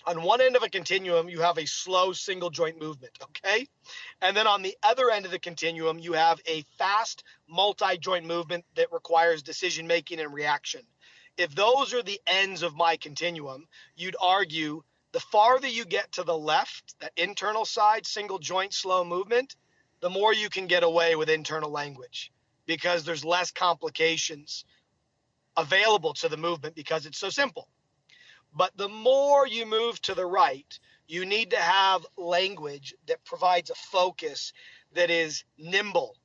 On one end of a continuum, you have a slow single joint movement, okay? And then on the other end of the continuum, you have a fast multi-joint movement that requires decision-making and reaction. If those are the ends of my continuum, you'd argue the farther you get to the left, that internal side, single joint, slow movement, the more you can get away with internal language because there's less complications available to the movement because it's so simple. But the more you move to the right, you need to have language that provides a focus that is nimble,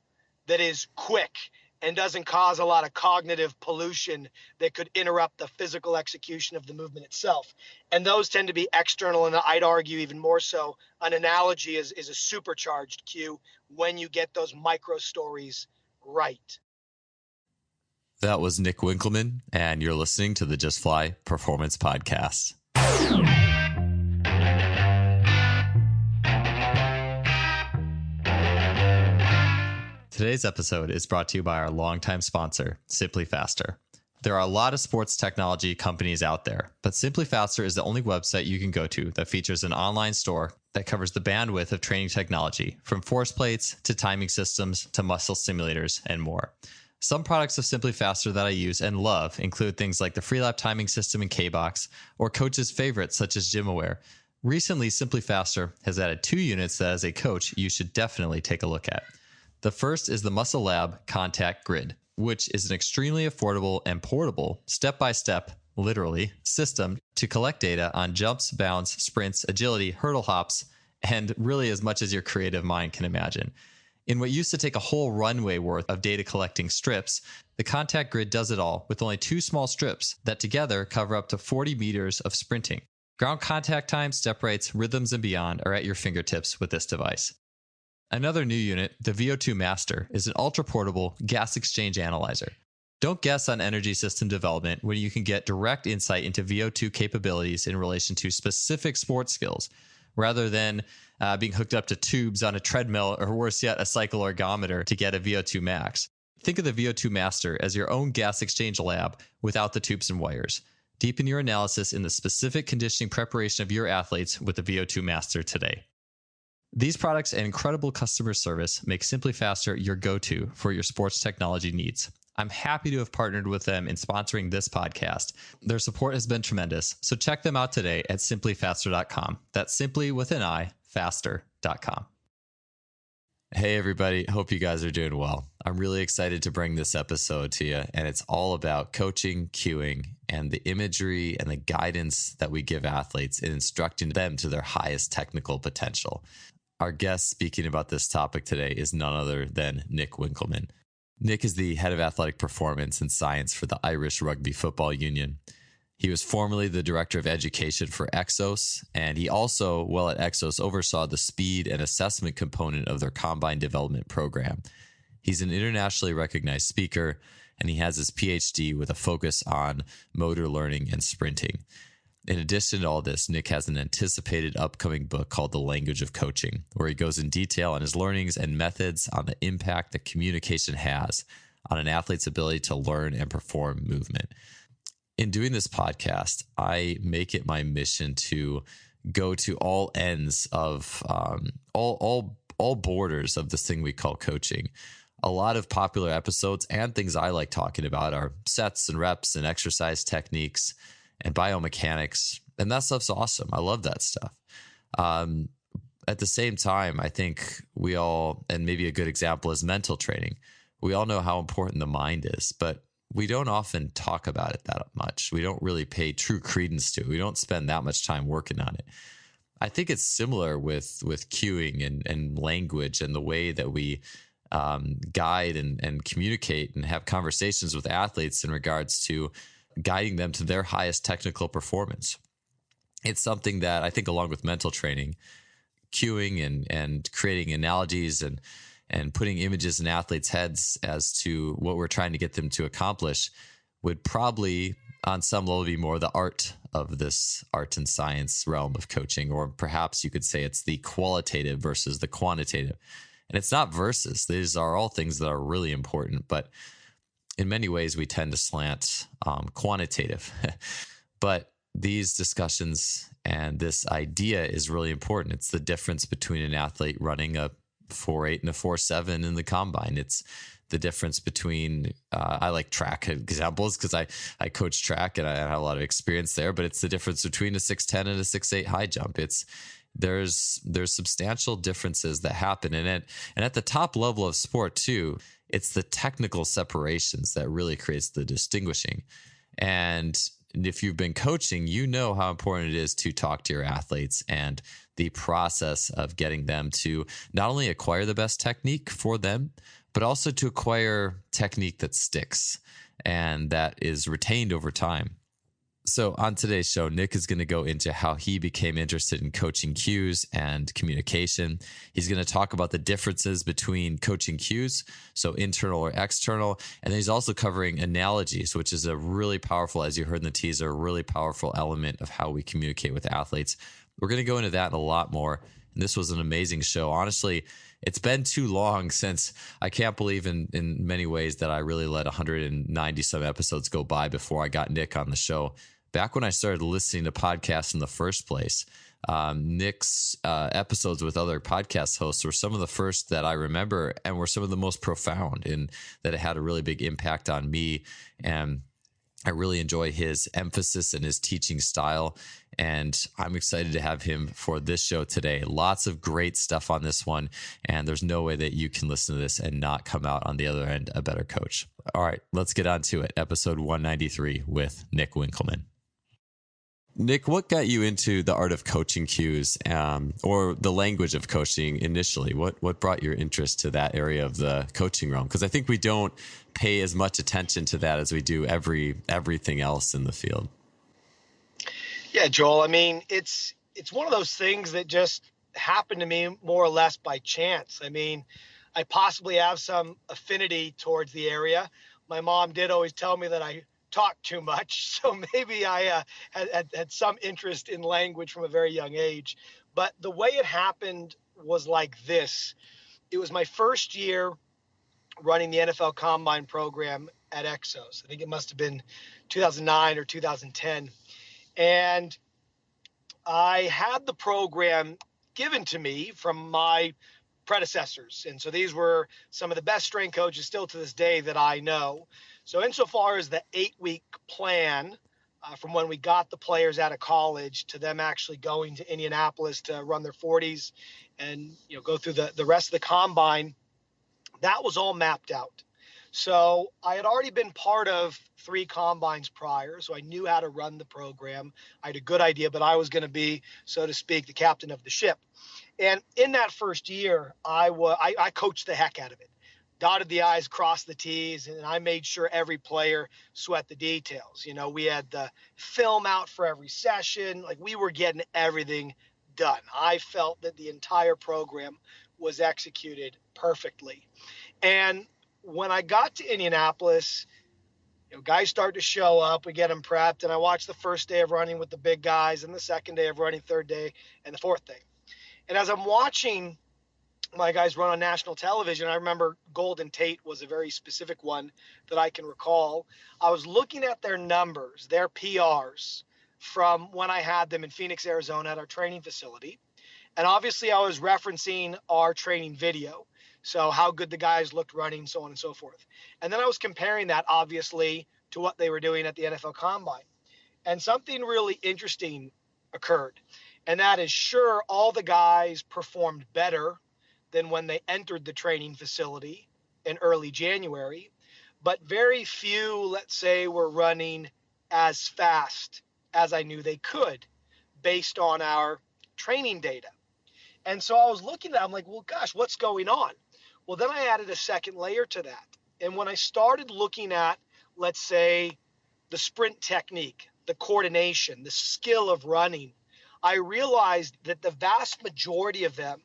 that is quick, and doesn't cause a lot of cognitive pollution that could interrupt the physical execution of the movement itself. And those tend to be external, and I'd argue even more so, an analogy is a supercharged cue when you get those micro stories right. That was Nick Winkelman, and you're listening to the Just Fly Performance Podcast. Today's episode is brought to you by our longtime sponsor, SimpliFaster. There are a lot of sports technology companies out there, but SimpliFaster is the only website you can go to that features an online store that covers the bandwidth of training technology, from force plates to timing systems to muscle simulators and more. Some products of SimpliFaster that I use and love include things like the Freelap timing system in K-Box or coaches' favorites such as GymAware. Recently, SimpliFaster has added 2 units that as a coach you should definitely take a look at. The first is the Muscle Lab Contact Grid, which is an extremely affordable and portable, step-by-step, literally, system to collect data on jumps, bounds, sprints, agility, hurdle hops, and really as much as your creative mind can imagine. In what used to take a whole runway worth of data collecting strips, the Contact Grid does it all with only 2 small strips that together cover up to 40 meters of sprinting. Ground contact time, step rates, rhythms, and beyond are at your fingertips with this device. Another new unit, the VO2 Master, is an ultra-portable gas exchange analyzer. Don't guess on energy system development when you can get direct insight into VO2 capabilities in relation to specific sports skills, rather than being hooked up to tubes on a treadmill or worse yet, a cycle ergometer to get a VO2 max. Think of the VO2 Master as your own gas exchange lab without the tubes and wires. Deepen your analysis in the specific conditioning preparation of your athletes with the VO2 Master today. These products and incredible customer service make SimpliFaster your go-to for your sports technology needs. I'm happy to have partnered with them in sponsoring this podcast. Their support has been tremendous, so check them out today at SimpliFaster.com. That's simply with an I, faster.com. Hey everybody, hope you guys are doing well. I'm really excited to bring this episode to you, and it's all about coaching, cueing, and the imagery and the guidance that we give athletes in instructing them to their highest technical potential. Our guest speaking about this topic today is none other than Nick Winkelman. Nick is the head of athletic performance and science for the Irish Rugby Football Union. He was formerly the director of education for EXOS, and he also, while at EXOS, oversaw the speed and assessment component of their combine development program. He's an internationally recognized speaker, and he has his Ph.D. with a focus on motor learning and sprinting. In addition to all this, Nick has an anticipated upcoming book called The Language of Coaching, where he goes in detail on his learnings and methods on the impact that communication has on an athlete's ability to learn and perform movement. In doing this podcast, I make it my mission to go to all ends of all borders of this thing we call coaching. A lot of popular episodes and things I like talking about are sets and reps and exercise techniques and biomechanics, and that stuff's awesome. I love that stuff. At the same time, I think we all, and maybe a good example is mental training. We all know how important the mind is, but we don't often talk about it that much. We don't really pay true credence to it. We don't spend that much time working on it. I think it's similar with cueing and language and the way that we guide and communicate and have conversations with athletes in regards to guiding them to their highest technical performance. It's something that I think, along with mental training, cueing and creating analogies and putting images in athletes' heads as to what we're trying to get them to accomplish would probably, on some level, be more the art of this art and science realm of coaching, or perhaps you could say it's the qualitative versus the quantitative. And it's not versus. These are all things that are really important, but in many ways we tend to slant quantitative. But these discussions and this idea is really important. It's the difference between an athlete running a 4.8 and a 4.7 in the combine. It's the difference between, I like track examples because I coach track and I have a lot of experience there, but it's the difference between a 6.10 and a 6.8 high jump. There's substantial differences that happen in it. And at the top level of sport too, it's the technical separations that really creates the distinguishing. And if you've been coaching, you know how important it is to talk to your athletes and the process of getting them to not only acquire the best technique for them, but also to acquire technique that sticks and that is retained over time. So on today's show, Nick is going to go into how he became interested in coaching cues and communication. He's going to talk about the differences between coaching cues, so internal or external. And then he's also covering analogies, which is a really powerful, as you heard in the teaser, a really powerful element of how we communicate with athletes. We're going to go into that and a lot more. And this was an amazing show. Honestly, it's been too long since I can't believe in many ways that I really let 190 some episodes go by before I got Nick on the show. Back when I started listening to podcasts in the first place, Nick's episodes with other podcast hosts were some of the first that I remember and were some of the most profound, and that it had a really big impact on me. And I really enjoy his emphasis and his teaching style, and I'm excited to have him for this show today. Lots of great stuff on this one, and there's no way that you can listen to this and not come out on the other end a better coach. All right, let's get on to it. Episode 193 with Nick Winkelman. Nick, what got you into the art of coaching cues, or the language of coaching initially? What brought your interest to that area of the coaching realm? Because I think we don't pay as much attention to that as we do everything else in the field. Yeah, Joel. I mean, it's one of those things that just happened to me more or less by chance. I mean, I possibly have some affinity towards the area. My mom did always tell me that I talk too much, so maybe I had some interest in language from a very young age. But the way it happened was like this. It was my first year running the NFL Combine program at EXOS. I think it must have been 2009 or 2010. And I had the program given to me from my predecessors. And so these were some of the best strength coaches still to this day that I know. So insofar as the 8-week plan, from when we got the players out of college to them actually going to Indianapolis to run their 40s and go through the rest of the combine, that was all mapped out. So I had already been part of 3 combines prior, so I knew how to run the program. I had a good idea, but I was going to be, so to speak, the captain of the ship. And in that first year, I coached the heck out of it. Dotted the I's, crossed the T's, and I made sure every player sweat the details. We had the film out for every session. Like, we were getting everything done. I felt that the entire program was executed perfectly. And when I got to Indianapolis, guys start to show up. We get them prepped, and I watched the first day of running with the big guys, and the second day of running, third day, and the fourth day. And as I'm watching my guys run on national television, I remember Golden Tate was a very specific one that I can recall. I was looking at their numbers, their PRs from when I had them in Phoenix, Arizona at our training facility. And obviously I was referencing our training video. So how good the guys looked running, so on and so forth. And then I was comparing that obviously to what they were doing at the NFL Combine. And something really interesting occurred. And that is, sure, all the guys performed better than when they entered the training facility in early January, but very few, let's say, were running as fast as I knew they could based on our training data. And so I was looking at it, I'm like, well, gosh, what's going on? Well, then I added a second layer to that. And when I started looking at, let's say, the sprint technique, the coordination, the skill of running, I realized that the vast majority of them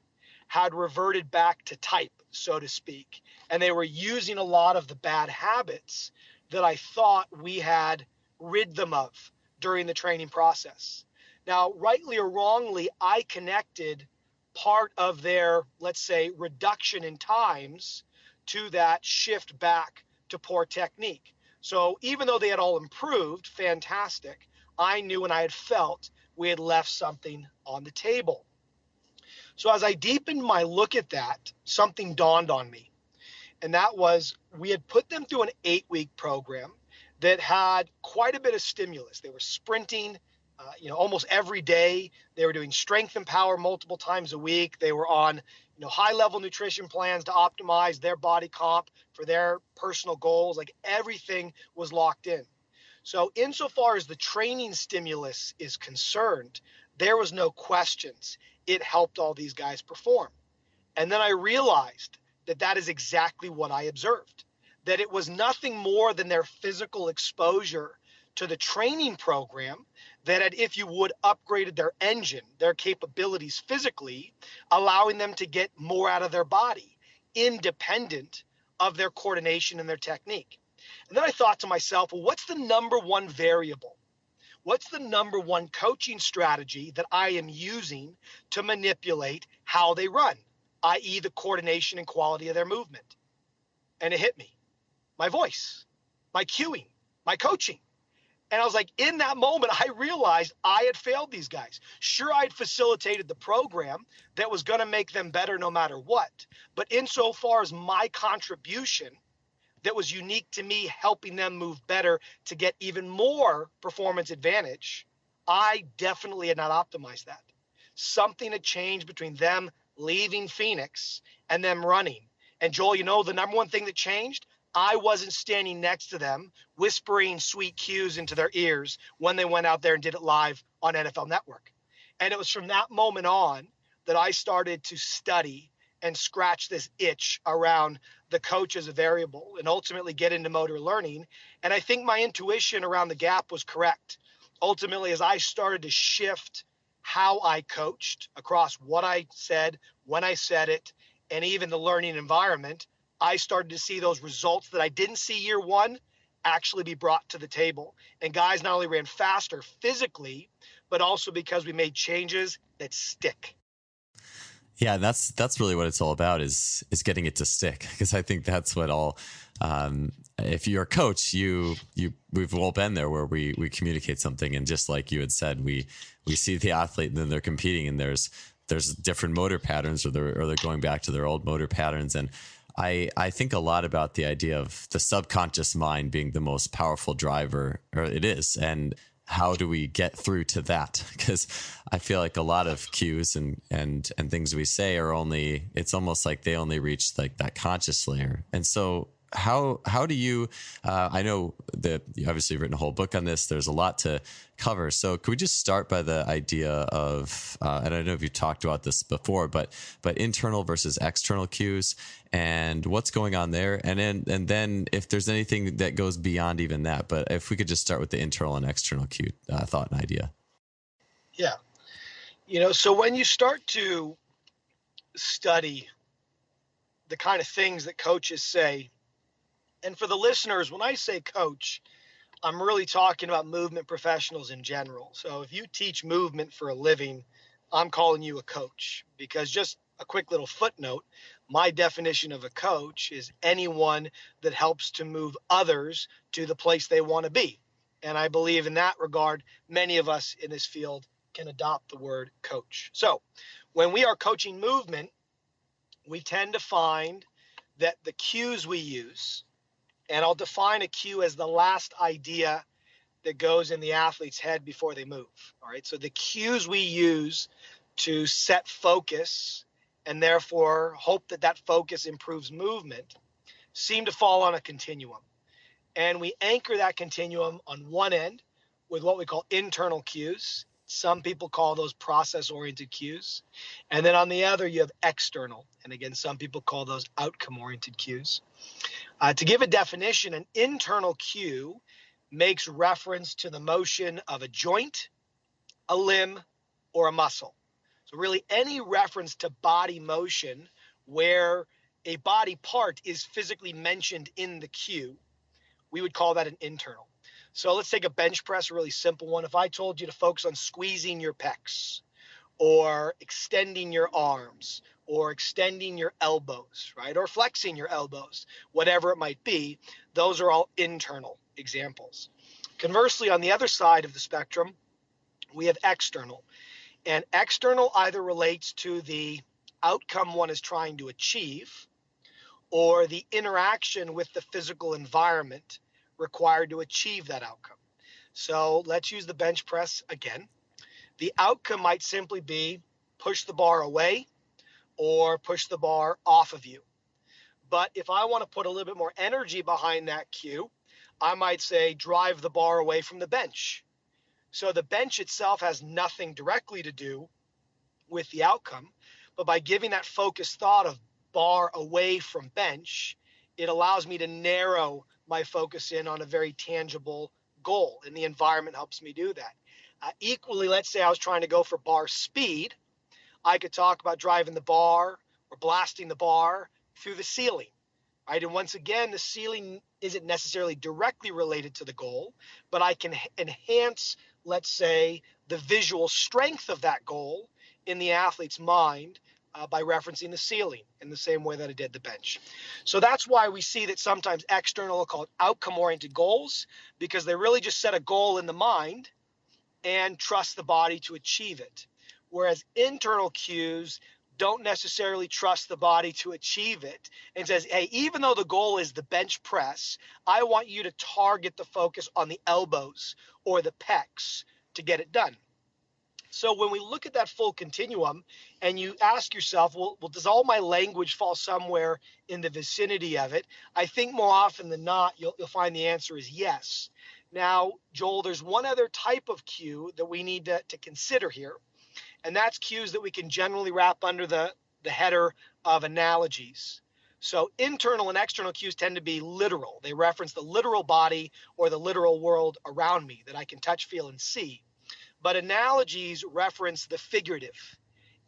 had reverted back to type, so to speak. And they were using a lot of the bad habits that I thought we had rid them of during the training process. Now, rightly or wrongly, I connected part of their, let's say, reduction in times to that shift back to poor technique. So even though they had all improved, fantastic, I knew and I had felt we had left something on the table. So as I deepened my look at that, something dawned on me. And that was we had put them through an 8-week program that had quite a bit of stimulus. They were sprinting, almost every day. They were doing strength and power multiple times a week. They were on, high-level nutrition plans to optimize their body comp for their personal goals. Like everything was locked in. So insofar as the training stimulus is concerned, there was no questions. It helped all these guys perform. And then I realized that that is exactly what I observed, that it was nothing more than their physical exposure to the training program that had, if you would, upgraded their engine, their capabilities physically, allowing them to get more out of their body, independent of their coordination and their technique. And then I thought to myself, well, what's the number one variable? What's the number one coaching strategy that I am using to manipulate how they run, i.e. the coordination and quality of their movement? And it hit me. My voice, my cueing, my coaching. And I was like, in that moment, I realized I had failed these guys. Sure, I had facilitated the program that was going to make them better no matter what. But insofar as my contribution that was unique to me, helping them move better to get even more performance advantage, I definitely had not optimized that. Something had changed between them leaving Phoenix and them running. And Joel, the number one thing that changed, I wasn't standing next to them whispering sweet cues into their ears when they went out there and did it live on NFL Network. And it was from that moment on that I started to study and scratch this itch around the coach as a variable and ultimately get into motor learning. And I think my intuition around the gap was correct. Ultimately, as I started to shift how I coached across what I said, when I said it, and even the learning environment, I started to see those results that I didn't see year one actually be brought to the table. And guys not only ran faster physically, but also because we made changes that stick. Yeah, that's really what it's all about is getting it to stick, because I think that's what all. If you're a coach, we've all been there where we communicate something, and just like you had said, we see the athlete and then they're competing, and there's different motor patterns, or they're going back to their old motor patterns. And I think a lot about the idea of the subconscious mind being the most powerful driver, or it is, and how do we get through to that? Because I feel like a lot of cues and things we say are it's almost like they only reach like that conscious layer. And so how do you, I know that you obviously have written a whole book on this. There's a lot to cover. So could we just start by the idea of, and I don't know if you talked about this before, but internal versus external cues and what's going on there. And then if there's anything that goes beyond even that, but if we could just start with the internal and external cue thought and idea. Yeah. So when you start to study the kind of things that coaches say, and for the listeners, when I say coach, I'm really talking about movement professionals in general. So if you teach movement for a living, I'm calling you a coach, because just a quick little footnote, my definition of a coach is anyone that helps to move others to the place they want to be. And I believe in that regard, many of us in this field can adopt the word coach. So when we are coaching movement, we tend to find that the cues we use, and I'll define a cue as the last idea that goes in the athlete's head before they move. All right. So the cues we use to set focus and therefore hope that focus improves movement seem to fall on a continuum. And we anchor that continuum on one end with what we call internal cues. Some people call those process-oriented cues. And then on the other, you have external. And again, some people call those outcome-oriented cues. To give a definition, an internal cue makes reference to the motion of a joint, a limb, or a muscle. So really any reference to body motion where a body part is physically mentioned in the cue, we would call that an internal. So let's take a bench press, a really simple one. If I told you to focus on squeezing your pecs or extending your arms or extending your elbows, right? Or flexing your elbows, whatever it might be, those are all internal. examples. Conversely, on the other side of the spectrum, we have external. And external either relates to the outcome one is trying to achieve or the interaction with the physical environment required to achieve that outcome. So let's use the bench press again. The outcome might simply be push the bar away or push the bar off of you. But if I want to put a little bit more energy behind that cue, I might say drive the bar away from the bench. So the bench itself has nothing directly to do with the outcome, but by giving that focused thought of bar away from bench, it allows me to narrow my focus in on a very tangible goal, and the environment helps me do that. Equally, let's say I was trying to go for bar speed. I could talk about driving the bar or blasting the bar through the ceiling, right? And once again, the ceiling isn't necessarily directly related to the goal, but I can enhance, let's say, the visual strength of that goal in the athlete's mind by referencing the ceiling in the same way that I did the bench. So that's why we see that sometimes external are called outcome-oriented goals, because they really just set a goal in the mind and trust the body to achieve it. Whereas internal cues don't necessarily trust the body to achieve it and says, hey, even though the goal is the bench press, I want you to target the focus on the elbows or the pecs to get it done. So when we look at that full continuum and you ask yourself, well, does all my language fall somewhere in the vicinity of it? I think more often than not, you'll find the answer is yes. Now, Joel, there's one other type of cue that we need to consider here, and that's cues that we can generally wrap under the header of analogies. So internal and external cues tend to be literal. They reference the literal body or the literal world around me that I can touch, feel, and see. But analogies reference the figurative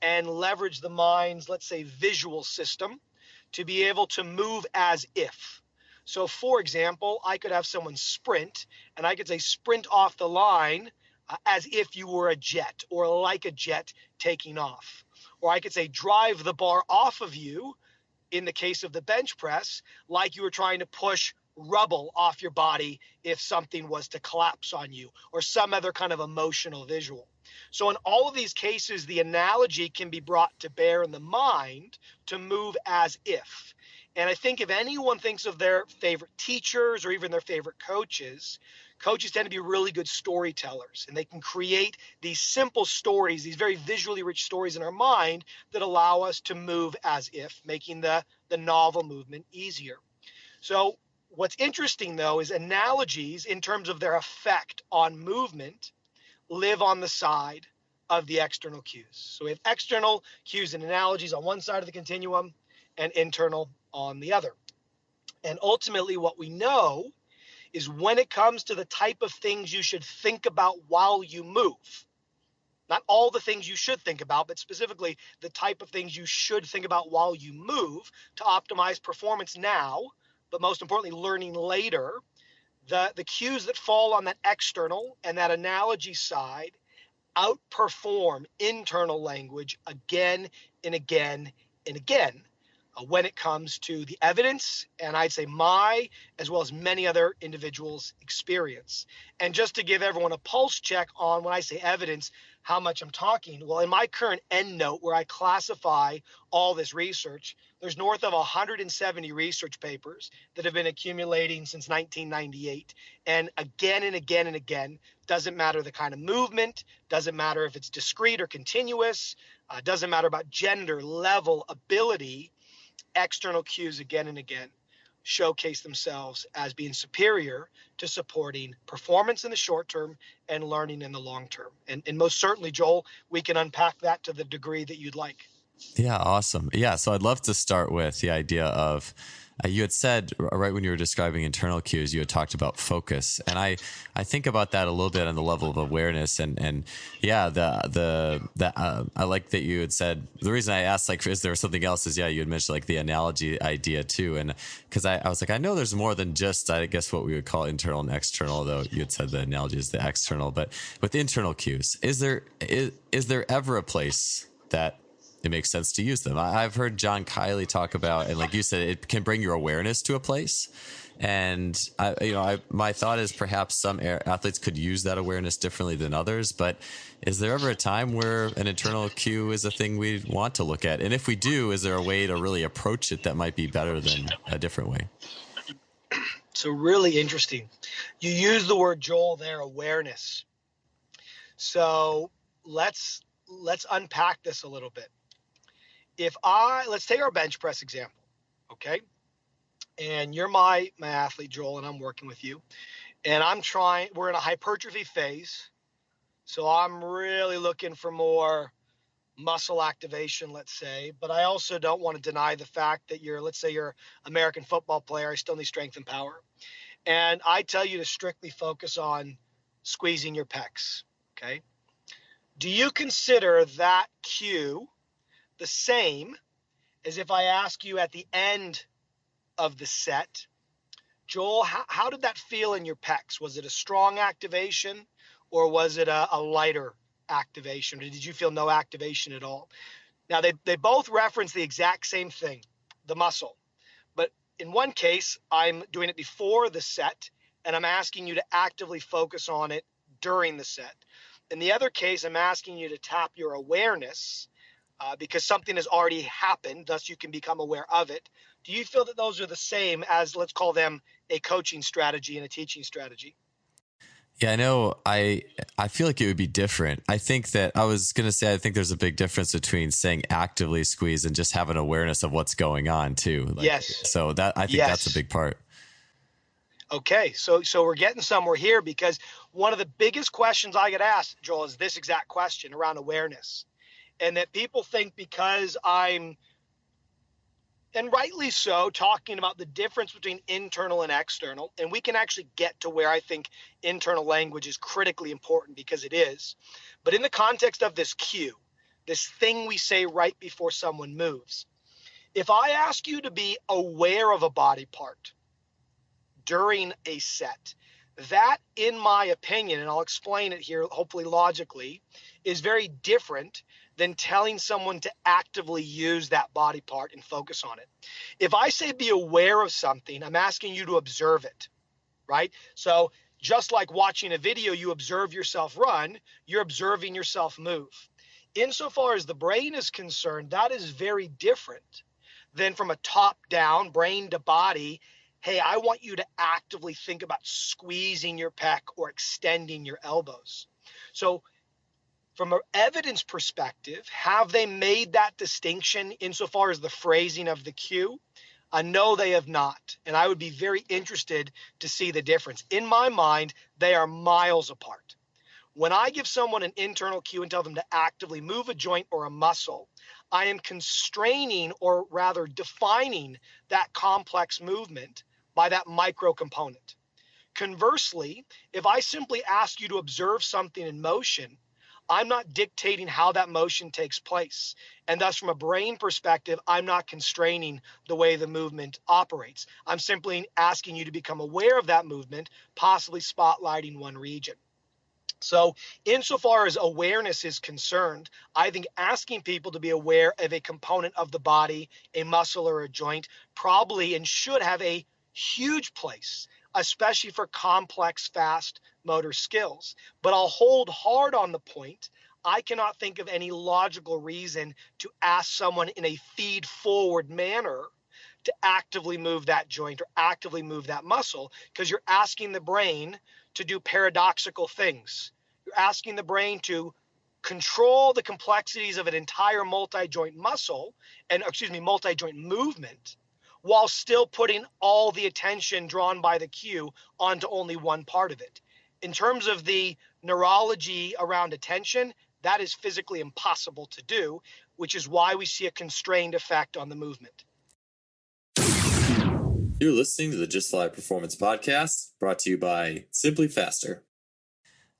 and leverage the mind's, let's say, visual system to be able to move as if. So, for example, I could have someone sprint, and I could say sprint off the line as if you were a jet or like a jet taking off. Or I could say drive the bar off of you in the case of the bench press, like you were trying to push rubble off your body if something was to collapse on you, or some other kind of emotional visual. So in all of these cases, the analogy can be brought to bear in the mind to move as if. And I think if anyone thinks of their favorite teachers or even their favorite coaches, coaches tend to be really good storytellers, and they can create these simple stories, these very visually rich stories in our mind that allow us to move as if, making the novel movement easier. So what's interesting, though, is analogies in terms of their effect on movement live on the side of the external cues. So we have external cues and analogies on one side of the continuum and internal on the other. And ultimately, what we know is when it comes to the type of things you should think about while you move, not all the things you should think about, but specifically the type of things you should think about while you move to optimize performance now, but most importantly, learning later, the cues that fall on that external and that analogy side outperform internal language again and again and again when it comes to the evidence, and I'd say my, as well as many other individuals' experience. And just to give everyone a pulse check on when I say evidence, how much I'm talking, well, in my current EndNote where I classify all this research, there's north of 170 research papers that have been accumulating since 1998. And again and again and again, doesn't matter the kind of movement, doesn't matter if it's discrete or continuous, doesn't matter about gender, level, ability, external cues again and again showcase themselves as being superior to supporting performance in the short term and learning in the long term. And most certainly, Joel, we can unpack that to the degree that you'd like. Yeah, awesome. Yeah, so I'd love to start with the idea of you had said right when you were describing internal cues, you had talked about focus, and I think about that a little bit on the level of awareness, and yeah, I like that you had said the reason I asked like is there something else is you had mentioned like the analogy idea too, and because I was like I know there's more than just I guess what we would call internal and external, though you had said the analogy is the external, but with internal cues, is there ever a place that it makes sense to use them. I've heard John Kiley talk about, and like you said, it can bring your awareness to a place. And my thought is perhaps some athletes could use that awareness differently than others. But is there ever a time where an internal cue is a thing we want to look at? And if we do, is there a way to really approach it that might be better than a different way? So really interesting. You use the word, Joel, there, awareness. So let's unpack this a little bit. Let's take our bench press example, okay? And you're my athlete, Joel, and I'm working with you. And we're in a hypertrophy phase. So I'm really looking for more muscle activation, let's say. But I also don't want to deny the fact that let's say you're an American football player, I still need strength and power. And I tell you to strictly focus on squeezing your pecs, okay? Do you consider that cue the same as if I ask you at the end of the set, Joel, how did that feel in your pecs? Was it a strong activation or was it a lighter activation? Or did you feel no activation at all? Now, they both reference the exact same thing, the muscle. But in one case, I'm doing it before the set, and I'm asking you to actively focus on it during the set. In the other case, I'm asking you to tap your awareness because something has already happened, thus you can become aware of it. Do you feel that those are the same as, let's call them, a coaching strategy and a teaching strategy? Yeah, I know. I feel like it would be different. I think that I was going to say, I think there's a big difference between saying actively squeeze and just having awareness of what's going on too. Yes. So I think that's a big part. Okay. So we're getting somewhere here because one of the biggest questions I get asked, Joel, is this exact question around awareness. And that people think because I'm, and rightly so, talking about the difference between internal and external, and we can actually get to where I think internal language is critically important because it is. But in the context of this cue, this thing we say right before someone moves, if I ask you to be aware of a body part during a set, that, in my opinion, and I'll explain it here, hopefully logically, is very different than telling someone to actively use that body part and focus on it. If I say be aware of something, I'm asking you to observe it, right? So just like watching a video, you observe yourself run, you're observing yourself move. Insofar as the brain is concerned, that is very different than from a top-down, brain to body, hey, I want you to actively think about squeezing your pec or extending your elbows. So from an evidence perspective, have they made that distinction insofar as the phrasing of the cue? No, they have not. And I would be very interested to see the difference. In my mind, they are miles apart. When I give someone an internal cue and tell them to actively move a joint or a muscle, I am constraining or rather defining that complex movement by that micro component. Conversely, if I simply ask you to observe something in motion, I'm not dictating how that motion takes place. And thus, from a brain perspective, I'm not constraining the way the movement operates. I'm simply asking you to become aware of that movement, possibly spotlighting one region. So insofar as awareness is concerned, I think asking people to be aware of a component of the body, a muscle or a joint, probably and should have a huge place, especially for complex, fast motor skills. But I'll hold hard on the point. I cannot think of any logical reason to ask someone in a feed forward manner to actively move that joint or actively move that muscle, because you're asking the brain to do paradoxical things. You're asking the brain to control the complexities of an entire multi-joint multi-joint movement, while still putting all the attention drawn by the cue onto only one part of it. In terms of the neurology around attention, that is physically impossible to do, which is why we see a constrained effect on the movement. You're listening to the Just Fly Performance Podcast, brought to you by SimpliFaster.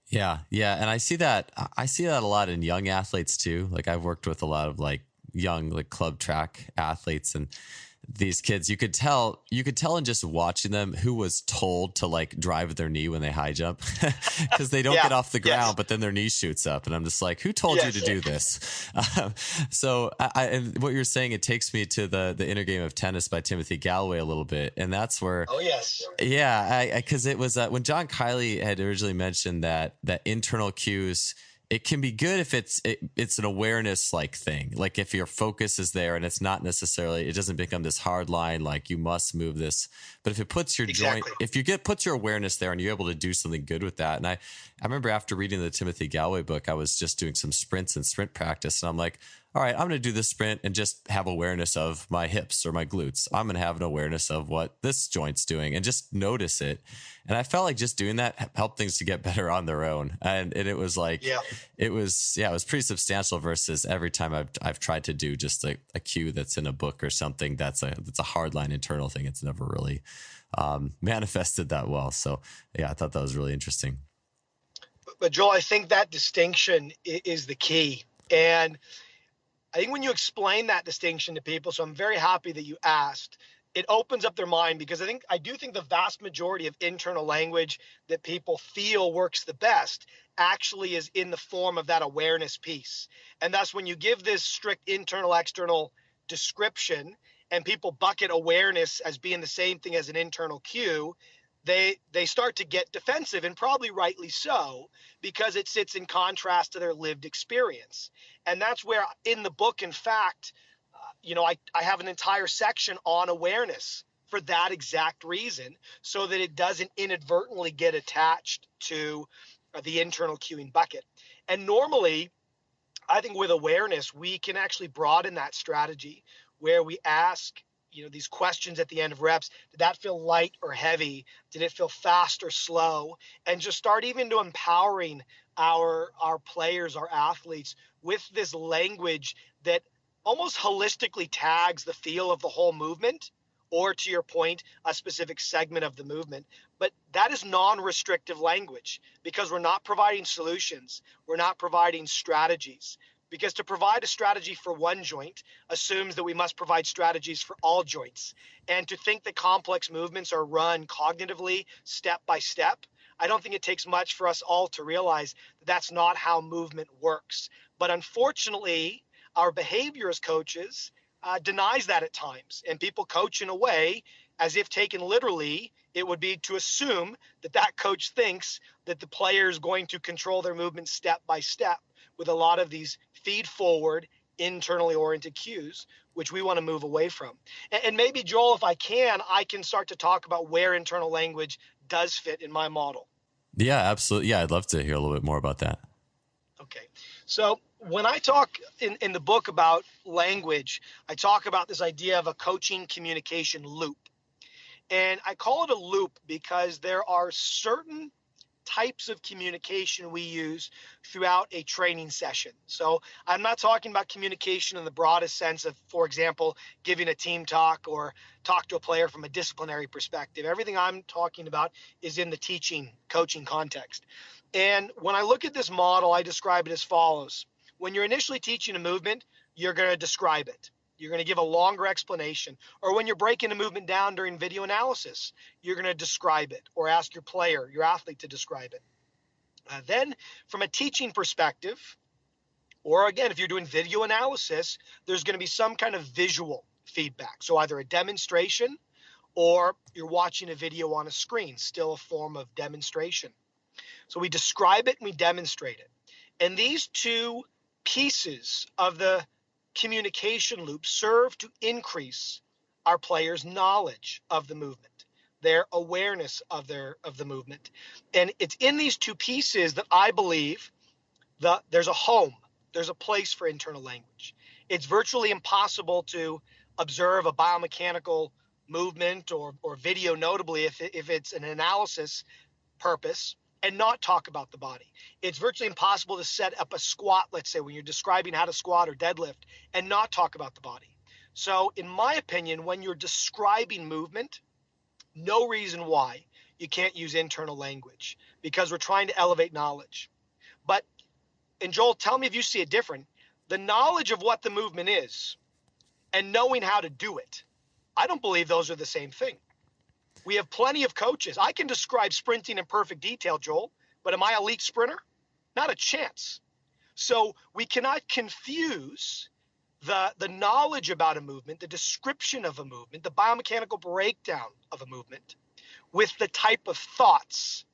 Yeah. And I see that a lot in young athletes too. Like I've worked with a lot of like young, like club track athletes, and these kids, you could tell in just watching them who was told to like drive their knee when they high jump because they don't Yeah. get off the ground, Yes. but then their knee shoots up. And I'm just like, who told you to do this? So and what you're saying, it takes me to the Inner Game of Tennis by Timothy Galloway a little bit. And that's where, Oh, yes. yeah, because it was when John Kiley had originally mentioned that internal cues, it can be good if it's an awareness like thing. Like if your focus is there and it's not necessarily, it doesn't become this hard line, like you must move this. But if it puts your joint, if you puts your awareness there and you're able to do something good with that. And I remember after reading the Timothy Galloway book, I was just doing some sprints and sprint practice. And I'm like, all right, I'm going to do this sprint and just have awareness of my hips or my glutes. I'm going to have an awareness of what this joint's doing and just notice it. And I felt like just doing that helped things to get better on their own. And it was like, it was pretty substantial versus every time I've tried to do just a cue that's in a book or something that's a hardline internal thing. It's never really manifested that well. So yeah, I thought that was really interesting. But Joel, I think that distinction is the key. And I think when you explain that distinction to people, so I'm very happy that you asked, it opens up their mind, because I do think the vast majority of internal language that people feel works the best actually is in the form of that awareness piece. And that's when you give this strict internal external description and people bucket awareness as being the same thing as an internal cue, they start to get defensive, and probably rightly so, because it sits in contrast to their lived experience. And that's where in the book, in fact, I have an entire section on awareness for that exact reason, so that it doesn't inadvertently get attached to the internal cueing bucket. And normally, I think with awareness, we can actually broaden that strategy where we ask these questions at the end of reps. Did that feel light or heavy? Did it feel fast or slow? And just start even to empowering our players, our athletes, with this language that almost holistically tags the feel of the whole movement, or, to your point, a specific segment of the movement. But that is non-restrictive language, because we're not providing solutions. We're not providing strategies. Because to provide a strategy for one joint assumes that we must provide strategies for all joints. And to think that complex movements are run cognitively, step by step, I don't think it takes much for us all to realize that that's not how movement works. But unfortunately, our behavior as coaches denies that at times. And people coach in a way as if taken literally, it would be to assume that that coach thinks that the player is going to control their movement step by step, with a lot of these feed forward, internally oriented cues, which we want to move away from. And maybe, Joel, if I can start to talk about where internal language does fit in my model. Yeah, absolutely. Yeah, I'd love to hear a little bit more about that. Okay. So when I talk in the book about language, I talk about this idea of a coaching communication loop. And I call it a loop because there are certain types of communication we use throughout a training session. So I'm not talking about communication in the broadest sense of, for example, giving a team talk or talk to a player from a disciplinary perspective. Everything I'm talking about is in the teaching, coaching context. And when I look at this model, I describe it as follows. When you're initially teaching a movement, you're going to describe it. You're going to give a longer explanation. Or when you're breaking a movement down during video analysis, you're going to describe it or ask your player, your athlete, to describe it. Then from a teaching perspective, or again, if you're doing video analysis, there's going to be some kind of visual feedback. So either a demonstration or you're watching a video on a screen, still a form of demonstration. So we describe it and we demonstrate it. And these two pieces of the communication loop serve to increase our players' knowledge of the movement, their awareness of the movement. And it's in these two pieces that I believe that there's a home, there's a place for internal language. It's virtually impossible to observe a biomechanical movement or video, notably if it's an analysis purpose, and not talk about the body. It's virtually impossible to set up a squat, let's say, when you're describing how to squat or deadlift, and not talk about the body. So in my opinion, when you're describing movement, no reason why you can't use internal language, because we're trying to elevate knowledge. But, and Joel, tell me if you see it different, the knowledge of what the movement is and knowing how to do it, I don't believe those are the same thing. We have plenty of coaches. I can describe sprinting in perfect detail, Joel, but am I a elite sprinter? Not a chance. So we cannot confuse the knowledge about a movement, the description of a movement, the biomechanical breakdown of a movement with the type of thoughts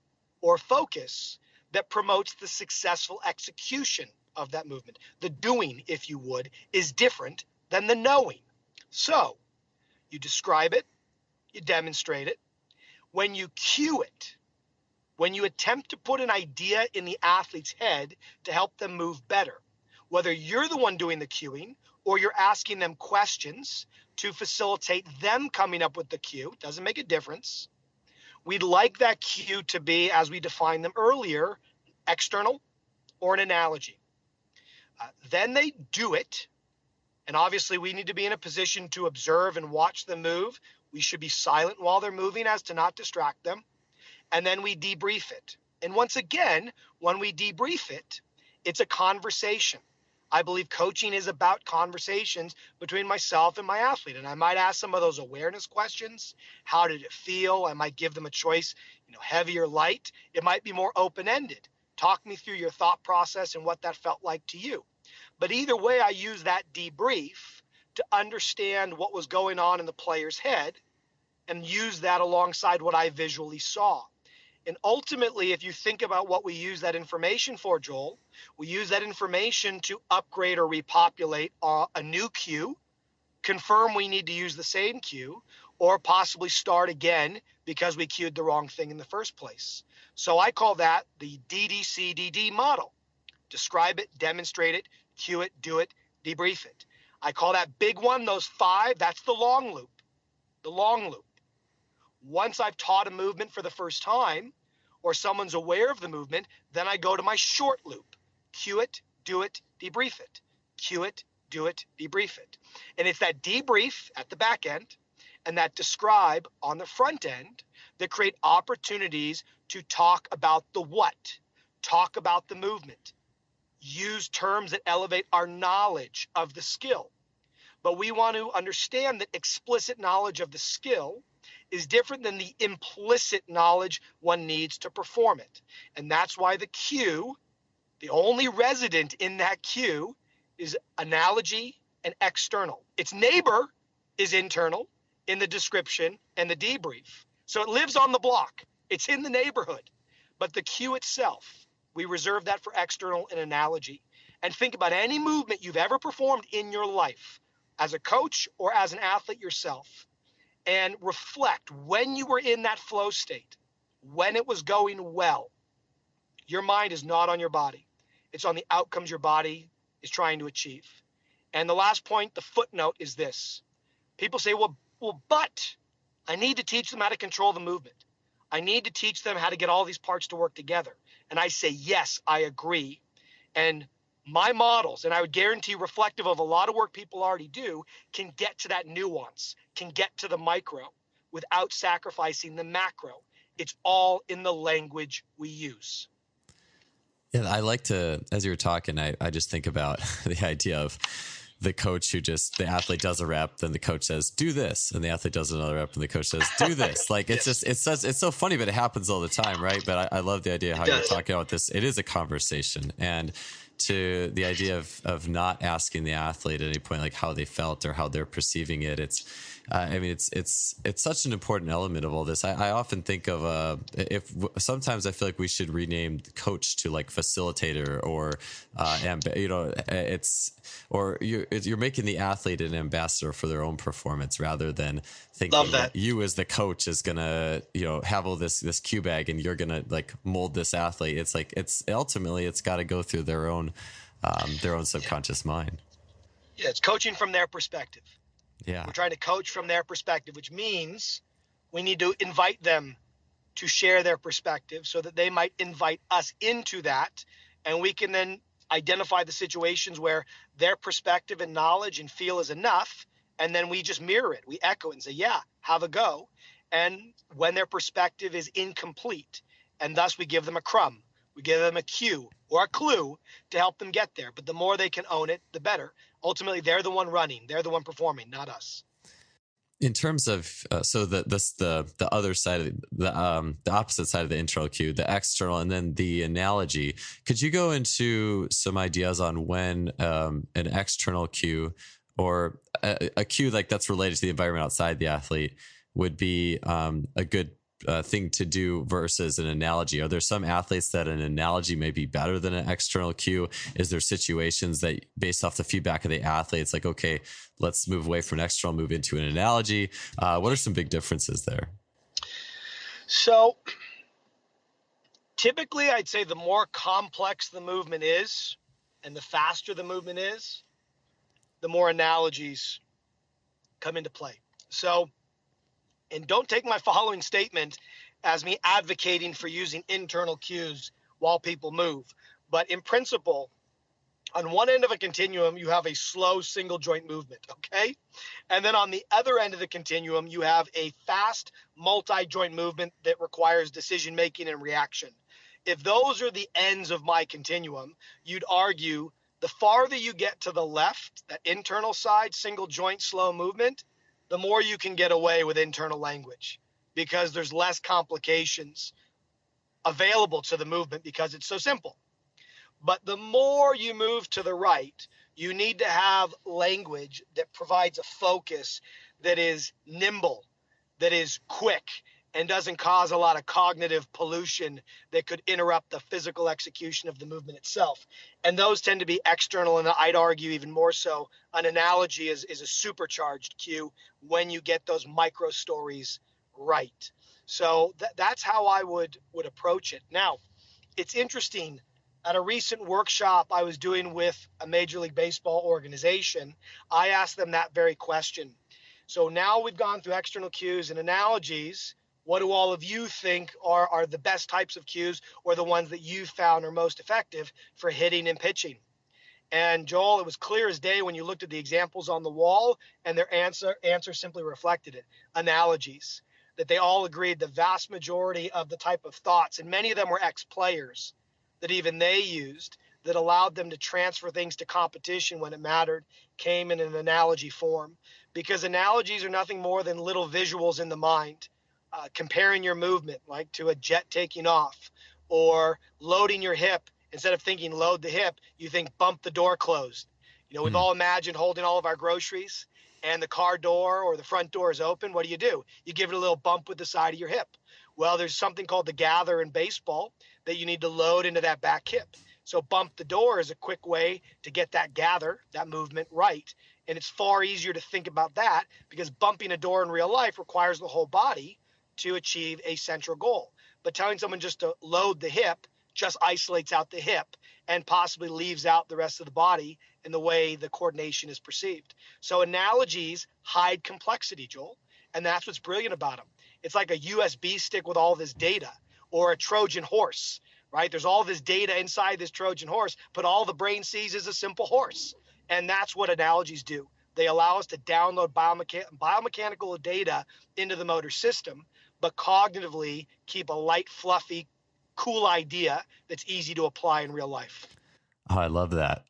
or focus that promotes the successful execution of that movement. The doing, if you would, is different than the knowing. So you describe it, you demonstrate it. When you cue it, when you attempt to put an idea in the athlete's head to help them move better, whether you're the one doing the cueing or you're asking them questions to facilitate them coming up with the cue, doesn't make a difference. We'd like that cue to be, as we defined them earlier, external or an analogy. Then they do it. And obviously we need to be in a position to observe and watch them move. We should be silent while they're moving as to not distract them. And then we debrief it. And once again, when we debrief it, it's a conversation. I believe coaching is about conversations between myself and my athlete. And I might ask some of those awareness questions. How did it feel? I might give them a choice, heavy or light. It might be more open-ended. Talk me through your thought process and what that felt like to you. But either way, I use that debrief to understand what was going on in the player's head and use that alongside what I visually saw. And ultimately, if you think about what we use that information for, Joel, we use that information to upgrade or repopulate a new cue, confirm we need to use the same cue, or possibly start again because we cued the wrong thing in the first place. So I call that the DDCDD model. Describe it, demonstrate it, cue it, do it, debrief it. I call that big one, those 5, that's the long loop. The long loop. Once I've taught a movement for the first time, or someone's aware of the movement, then I go to my short loop. Cue it, do it, debrief it. Cue it, do it, debrief it. And it's that debrief at the back end and that describe on the front end that create opportunities to talk about the what, talk about the movement, use terms that elevate our knowledge of the skill. But we want to understand that explicit knowledge of the skill is different than the implicit knowledge one needs to perform it. And that's why the cue, the only resident in that cue, is analogy and external. Its neighbor is internal in the description and the debrief. So it lives on the block. It's in the neighborhood. But the cue itself, we reserve that for external and analogy. And think about any movement you've ever performed in your life as a coach or as an athlete yourself, and reflect when you were in that flow state, when it was going well. Your mind is not on your body. It's on the outcomes your body is trying to achieve. And the last point, the footnote, is this. People say, well, but I need to teach them how to control the movement. I need to teach them how to get all these parts to work together. And I say, yes, I agree. And my models, and I would guarantee reflective of a lot of work people already do, can get to that nuance, can get to the micro without sacrificing the macro. It's all in the language we use. Yeah, I like to, as you were talking, I just think about the idea of the coach who the athlete does a rep, then the coach says, do this. And the athlete does another rep and the coach says, do this. Like, it's just, it's so funny, but it happens all the time. Right. But I love the idea of how you're talking about this. It is a conversation. And to the idea of not asking the athlete at any point, like how they felt or how they're perceiving it. It's such an important element of all this. I often think of sometimes I feel like we should rename coach to like facilitator or you're making the athlete an ambassador for their own performance rather than thinking that you as the coach is gonna have all this cue bag and you're gonna like mold this athlete. It's like it's got to go through their own subconscious mind. Yeah, it's coaching from their perspective. Yeah. We're trying to coach from their perspective, which means we need to invite them to share their perspective so that they might invite us into that. And we can then identify the situations where their perspective and knowledge and feel is enough. And then we just mirror it. We echo it and say, yeah, have a go. And when their perspective is incomplete, and thus we give them a crumb, we give them a cue or a clue to help them get there. But the more they can own it, the better. Ultimately, they're the one running. They're the one performing, not us. In terms of so the other side of the opposite side of the internal cue, the external, and then the analogy. Could you go into some ideas on when an external cue or a cue like that's related to the environment outside the athlete would be a good thing to do versus an analogy? Are there some athletes that an analogy may be better than an external cue? Is there situations that, based off the feedback of the athlete, it's like, okay, let's move away from an external, move into an analogy? What are some big differences there? So typically, I'd say the more complex the movement is and the faster the movement is, the more analogies come into play. So, and don't take my following statement as me advocating for using internal cues while people move. But in principle, on one end of a continuum, you have a slow single joint movement, okay? And then on the other end of the continuum, you have a fast multi-joint movement that requires decision-making and reaction. If those are the ends of my continuum, you'd argue the farther you get to the left, that internal side, single joint, slow movement, the more you can get away with internal language because there's less complications available to the movement because it's so simple. But the more you move to the right, you need to have language that provides a focus that is nimble, that is quick, and doesn't cause a lot of cognitive pollution that could interrupt the physical execution of the movement itself. And those tend to be external, and I'd argue even more so, an analogy is a supercharged cue when you get those micro stories right. So that's how I would approach it. Now, it's interesting. At a recent workshop I was doing with a Major League Baseball organization, I asked them that very question. So now we've gone through external cues and analogies. What do all of you think are the best types of cues or the ones that you found are most effective for hitting and pitching? And Joel, it was clear as day when you looked at the examples on the wall, and their answer simply reflected it. Analogies. That they all agreed the vast majority of the type of thoughts, and many of them were ex-players, that even they used that allowed them to transfer things to competition when it mattered, came in an analogy form. Because analogies are nothing more than little visuals in the mind. Comparing your movement, like to a jet taking off, or loading your hip. Instead of thinking load the hip, you think bump the door closed. You know, we've all imagined holding all of our groceries and the car door or the front door is open. What do? You give it a little bump with the side of your hip. Well, there's something called the gather in baseball that you need to load into that back hip. So bump the door is a quick way to get that gather, that movement right. And it's far easier to think about that because bumping a door in real life requires the whole body to achieve a central goal. But telling someone just to load the hip just isolates out the hip and possibly leaves out the rest of the body in the way the coordination is perceived. So analogies hide complexity, Joel, and that's what's brilliant about them. It's like a USB stick with all this data, or a Trojan horse, right? There's all this data inside this Trojan horse, but all the brain sees is a simple horse. And that's what analogies do. They allow us to download biomechanical data into the motor system, but cognitively keep a light, fluffy, cool idea that's easy to apply in real life. Oh, I love that.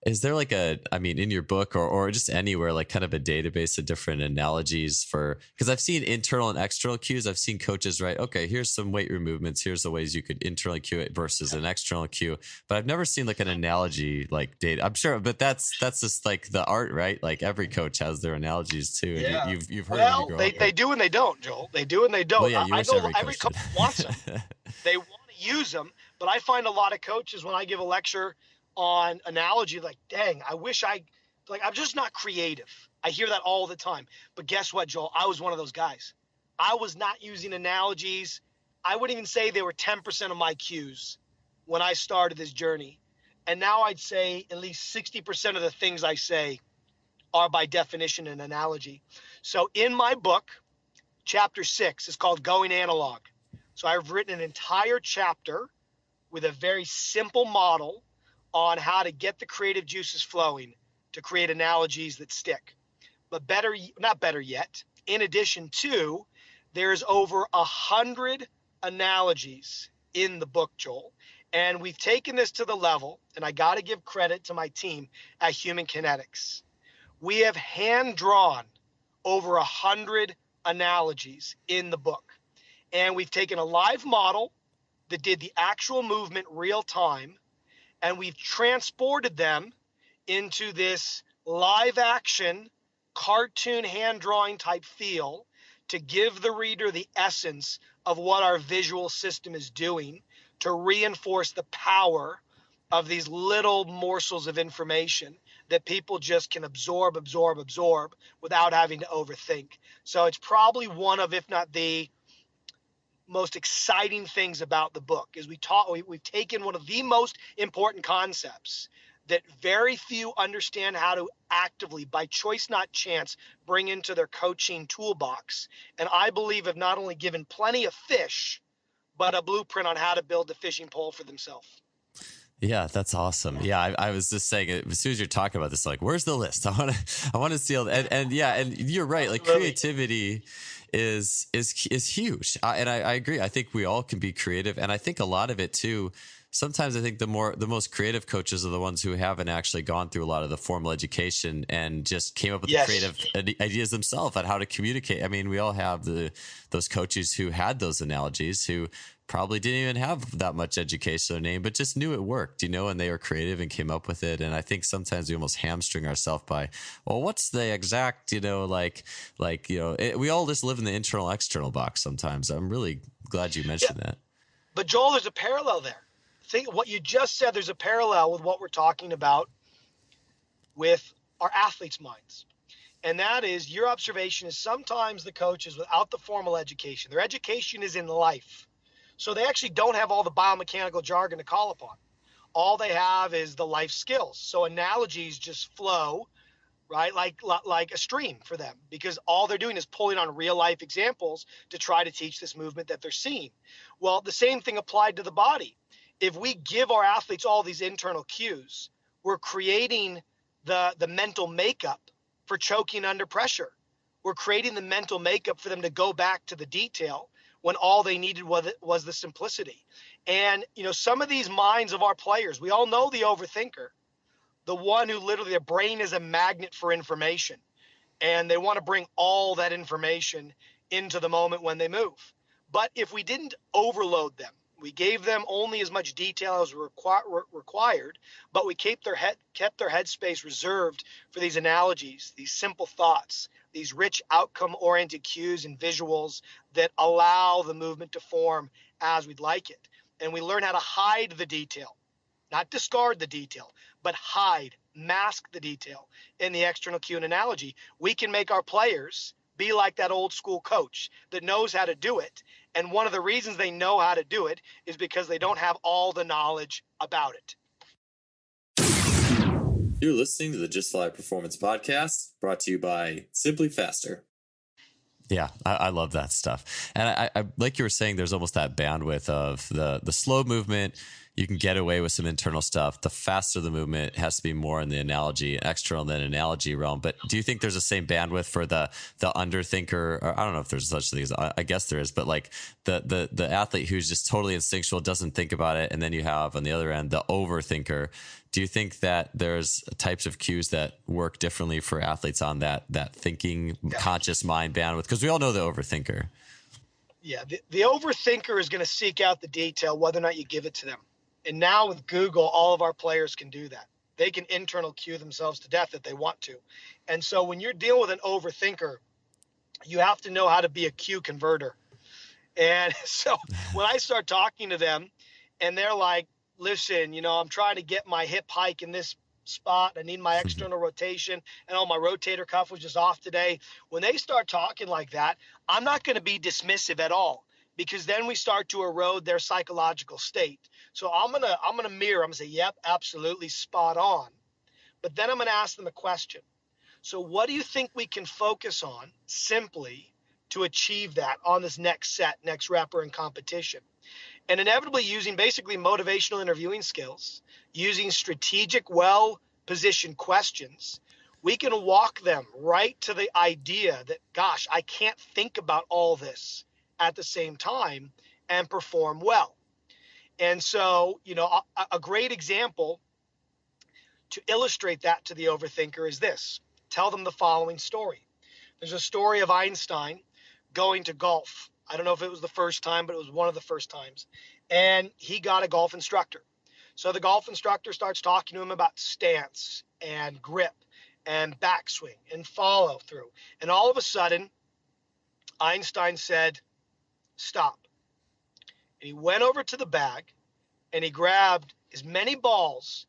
Is there like in your book or just anywhere, like kind of a database of different analogies because I've seen internal and external cues. I've seen coaches write, okay, here's some weight room movements. Here's the ways you could internally cue it versus an external cue. But I've never seen like an analogy like data. I'm sure, but that's just like the art, right? Like every coach has their analogies too. Yeah. You've heard well, them they do and they don't, Joel. They do and they don't. Well, yeah, you wish every coach wants them. They want to use them, but I find a lot of coaches when I give a lecture on analogy, like, dang, I'm just not creative. I hear that all the time. But guess what, Joel? I was one of those guys. I was not using analogies. I wouldn't even say they were 10% of my cues when I started this journey. And now I'd say at least 60% of the things I say are by definition an analogy. So in my book, chapter 6 is called Going Analog. So I've written an entire chapter with a very simple model on how to get the creative juices flowing to create analogies that stick. But not better yet, in addition to, there's over 100 analogies in the book, Joel. And we've taken this to the level, and I got to give credit to my team at Human Kinetics, We have hand drawn over 100 analogies in the book. And we've taken a live model that did the actual movement real time, and we've transported them into this live action cartoon hand drawing type feel to give the reader the essence of what our visual system is doing, to reinforce the power of these little morsels of information that people just can absorb without having to overthink. So it's probably one of, if not the most exciting things about the book, is we've taken one of the most important concepts that very few understand how to actively, by choice not chance, bring into their coaching toolbox, and I believe have not only given plenty of fish, but a blueprint on how to build a fishing pole for themselves. Yeah, that's awesome. Yeah, I was just saying, as soon as you're talking about this, like, where's the list? I want to see all that. And yeah, and you're right. Like, creativity is huge. And I agree. I think we all can be creative. And I think a lot of it too, sometimes I think the most creative coaches are the ones who haven't actually gone through a lot of the formal education and just came up with the creative ideas themselves on how to communicate. I mean, we all have those coaches who had those analogies, who probably didn't even have that much education in their name, but just knew it worked, and they were creative and came up with it. And I think sometimes we almost hamstring ourselves by, well, what's the exact, we all just live in the internal external box sometimes. I'm really glad you mentioned that. But Joel, there's a parallel there. Think what you just said. There's a parallel with what we're talking about with our athletes' minds. And that is, your observation is sometimes the coaches without the formal education, their education is in life. So they actually don't have all the biomechanical jargon to call upon. All they have is the life skills. So analogies just flow, right? Like a stream for them, because all they're doing is pulling on real life examples to try to teach this movement that they're seeing. Well, the same thing applied to the body. If we give our athletes all these internal cues, we're creating the mental makeup for choking under pressure. We're creating the mental makeup for them to go back to the detail when all they needed was the simplicity. And, some of these minds of our players, we all know the overthinker, the one who literally, their brain is a magnet for information, and they want to bring all that information into the moment when they move. But if we didn't overload them, we gave them only as much detail as required, but we kept their headspace reserved for these analogies, these simple thoughts, these rich outcome-oriented cues and visuals that allow the movement to form as we'd like it. And we learn how to hide the detail, not discard the detail, but hide, mask the detail in the external cue and analogy. We can make our players be like that old school coach that knows how to do it. And one of the reasons they know how to do it is because they don't have all the knowledge about it. You're listening to the Just Fly Performance Podcast, brought to you by SimpliFaster. Yeah, I love that stuff. And I like you were saying, there's almost that bandwidth of the slow movement. You can get away with some internal stuff. The faster the movement has to be more in the external than analogy realm. But do you think there's the same bandwidth for the underthinker? Or I don't know if there's such things. I guess there is. But like the athlete who's just totally instinctual, doesn't think about it. And then you have on the other end, the overthinker. Do you think that there's types of cues that work differently for athletes on that thinking, conscious mind bandwidth? Because we all know the overthinker. Yeah, the overthinker is going to seek out the detail, whether or not you give it to them. And now with Google, all of our players can do that. They can internal cue themselves to death if they want to. And so when you're dealing with an overthinker, you have to know how to be a cue converter. And so when I start talking to them and they're like, listen, I'm trying to get my hip hike in this spot. I need my external rotation, and my rotator cuff was just off today. When they start talking like that, I'm not going to be dismissive at all, because then we start to erode their psychological state. So I'm going to mirror. I'm going to say, yep, absolutely spot on. But then I'm going to ask them a question. So what do you think we can focus on simply to achieve that on this next set, next rep, or in competition? And inevitably using basically motivational interviewing skills, using strategic, well-positioned questions, we can walk them right to the idea that, gosh, I can't think about all this at the same time and perform well. And so, a great example to illustrate that to the overthinker is this. tell them the following story. There's a story of Einstein going to golf. I don't know if it was the first time, but it was one of the first times. And he got a golf instructor. So the golf instructor starts talking to him about stance and grip and backswing and follow through. And all of a sudden, Einstein said, stop. And he went over to the bag and he grabbed as many balls,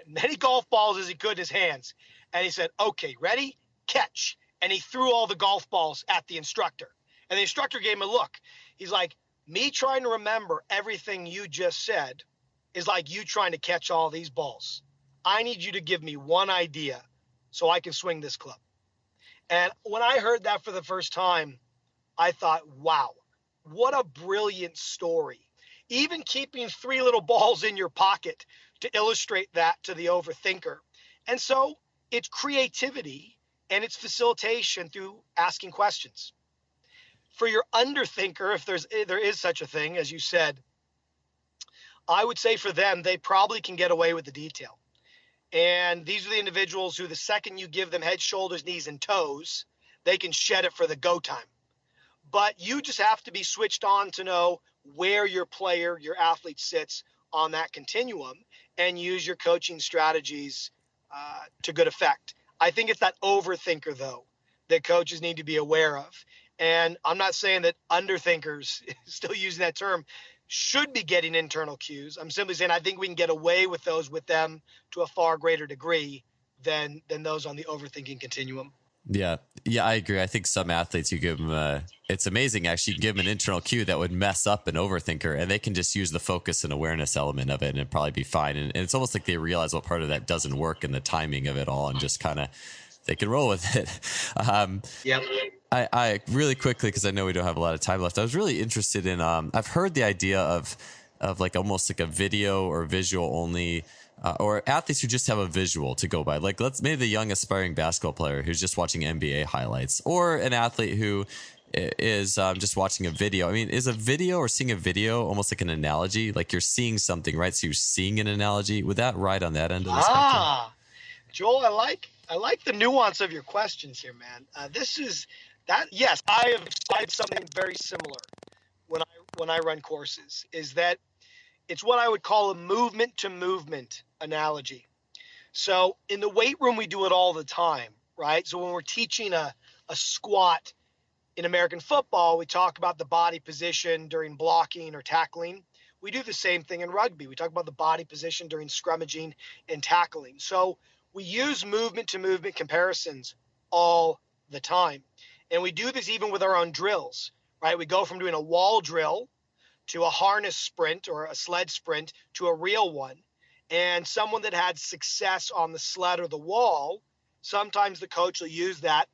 many golf balls as he could in his hands. And he said, okay, ready, catch. And he threw all the golf balls at the instructor. And the instructor gave him a look. He's like, me trying to remember everything you just said is like you trying to catch all these balls. I need you to give me one idea so I can swing this club. And when I heard that for the first time, I thought, wow, what a brilliant story. Even keeping 3 little balls in your pocket to illustrate that to the overthinker. And so it's creativity and it's facilitation through asking questions. For your underthinker, if there is such a thing, as you said, I would say for them, they probably can get away with the detail. And these are the individuals who the second you give them head, shoulders, knees, and toes, they can shed it for the go time. But you just have to be switched on to know where your player, your athlete sits on that continuum and use your coaching strategies to good effect. I think it's that overthinker, though, that coaches need to be aware of. And I'm not saying that underthinkers, still using that term, should be getting internal cues. I'm simply saying I think we can get away with those with them to a far greater degree than those on the overthinking continuum. Yeah, I agree. I think some athletes, you give them it's amazing actually. You give them an internal cue that would mess up an overthinker, and they can just use the focus and awareness element of it, and it'd probably be fine. And it's almost like they realize what part of that doesn't work and the timing of it all, and just kind of they can roll with it. Yep. I really quickly, because I know we don't have a lot of time left, I was really interested in, I've heard the idea of like almost like a video or visual only, or athletes who just have a visual to go by. Like maybe the young aspiring basketball player who's just watching NBA highlights, or an athlete who is just watching a video. I mean, is a video or seeing a video almost like an analogy? Like you're seeing something, right? So you're seeing an analogy. Would that ride on that end of the spectrum? Joel, I like the nuance of your questions here, man. Yes, I have something very similar when I run courses, is that it's what I would call a movement to movement analogy. So in the weight room, we do it all the time, right? So when we're teaching a squat in American football, we talk about the body position during blocking or tackling. We do the same thing in rugby. We talk about the body position during scrummaging and tackling. So we use movement to movement comparisons all the time. And we do this even with our own drills, right? We go from doing a wall drill to a harness sprint or a sled sprint to a real one. And someone that had success on the sled or the wall, sometimes the coach will use that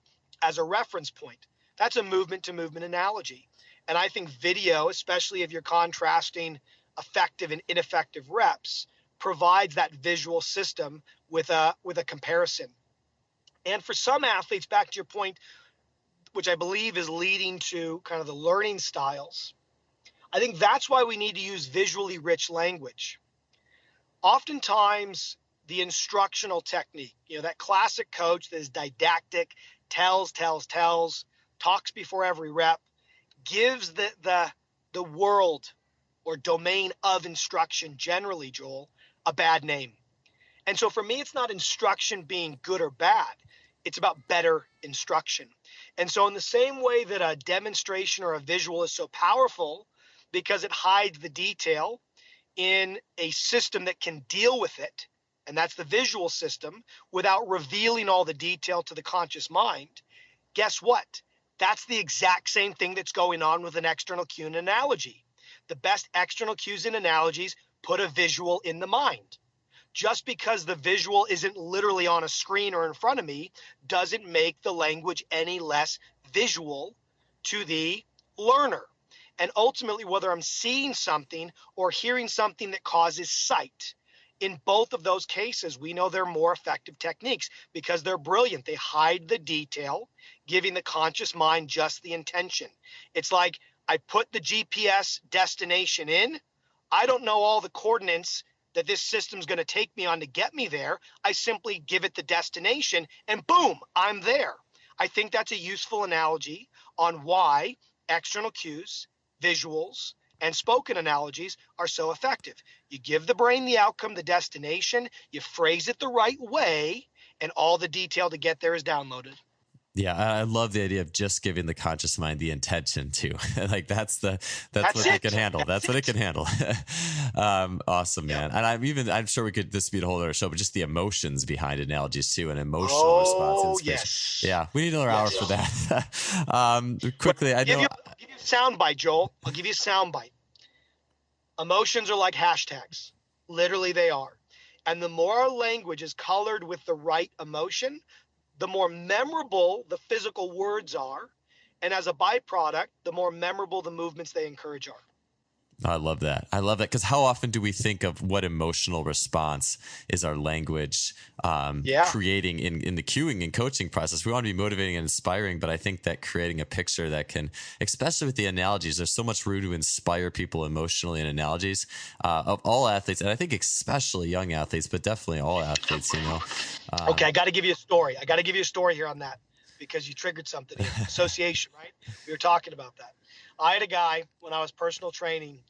as a reference point. That's a movement to movement analogy. And I think video, especially if you're contrasting effective and ineffective reps, provides that visual system with a comparison. And for some athletes, back to your point, which I believe is leading to kind of the learning styles, I think that's why we need to use visually rich language. Oftentimes, the instructional technique, that classic coach that is didactic, tells, talks before every rep, gives the world or domain of instruction generally, Joel, a bad name. And so for me, it's not instruction being good or bad. It's about better instruction. And so in the same way that a demonstration or a visual is so powerful because it hides the detail in a system that can deal with it, and that's the visual system, without revealing all the detail to the conscious mind, guess what? That's the exact same thing that's going on with an external cue and analogy. The best external cues and analogies put a visual in the mind. Just because the visual isn't literally on a screen or in front of me doesn't make the language any less visual to the learner. And ultimately, whether I'm seeing something or hearing something that causes sight, in both of those cases, we know they're more effective techniques because they're brilliant. They hide the detail, giving the conscious mind just the intention. It's like I put the GPS destination in. I don't know all the coordinates that this system's going to take me on to get me there. I simply give it the destination and boom, I'm there. I think that's a useful analogy on why external cues, visuals, and spoken analogies are so effective. You give the brain the outcome, the destination, you phrase it the right way, and all the detail to get there is downloaded. Yeah, I love the idea of just giving the conscious mind the intention to. Like that's what it can handle. That's what it can handle. Awesome, man. And I'm sure this would be a whole other show, but just the emotions behind analogies too, and emotional response. Yes. Yeah, we need another hour for that. Quickly, I'll give you a soundbite, Joel. I'll give you a soundbite. Emotions are like hashtags. Literally, they are. And the more our language is colored with the right emotion, the more memorable the physical words are. And as a byproduct, the more memorable the movements they encourage are. I love that. Because how often do we think of what emotional response is our language creating in the cueing and coaching process? We want to be motivating and inspiring, but I think that creating a picture that can, especially with the analogies, there's so much room to inspire people emotionally in analogies of all athletes. And I think especially young athletes, but definitely all athletes, Okay, I got to give you a story. Here on that because you triggered something here. Association, right? We were talking about that. I had a guy when I was personal training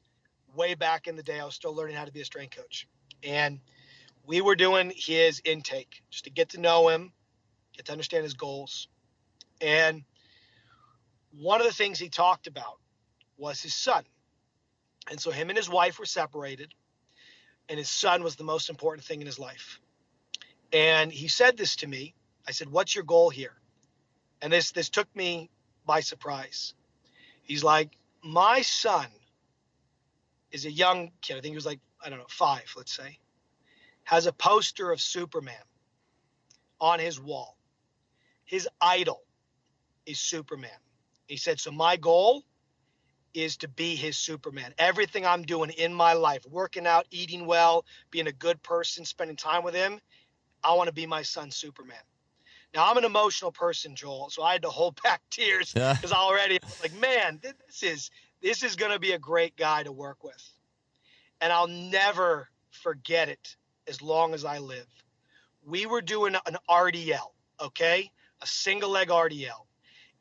way back in the day. I was still learning how to be a strength coach. And we were doing his intake just to get to know him, get to understand his goals. And one of the things he talked about was his son. And so him and his wife were separated, and his son was the most important thing in his life. And he said this to me. I said, "What's your goal here?" And this took me by surprise. He's like, "My son is a young kid." I think he was like, 5, let's say, has a poster of Superman on his wall. His idol is Superman. He said, "So my goal is to be his Superman. Everything I'm doing in my life, working out, eating well, being a good person, spending time with him, I want to be my son's Superman." Now, I'm an emotional person, Joel, so I had to hold back tears because I was like, man, this is going to be a great guy to work with. And I'll never forget it as long as I live. We were doing an RDL, okay? A single leg RDL.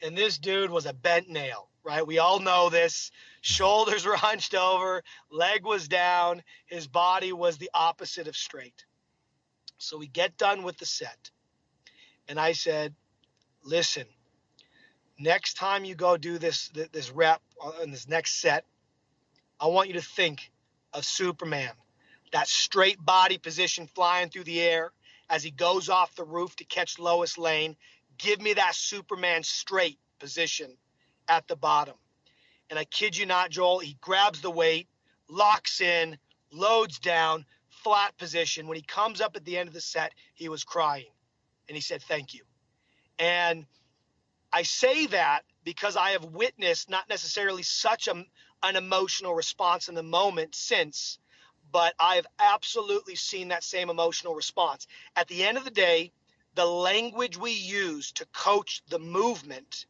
And this dude was a bent nail, right? We all know this. Shoulders were hunched over, leg was down. His body was the opposite of straight. So we get done with the set. And I said, "Listen, next time you go do this rep in this next set, I want you to think of Superman, that straight body position flying through the air as he goes off the roof to catch Lois Lane. Give me that Superman straight position at the bottom." And I kid you not, Joel, he grabs the weight, locks in, loads down, flat position. When he comes up at the end of the set, he was crying. And he said, "Thank you." And I say that because I have witnessed not necessarily such an emotional response in the moment since, but I've absolutely seen that same emotional response. At the end of the day, the language we use to coach the movement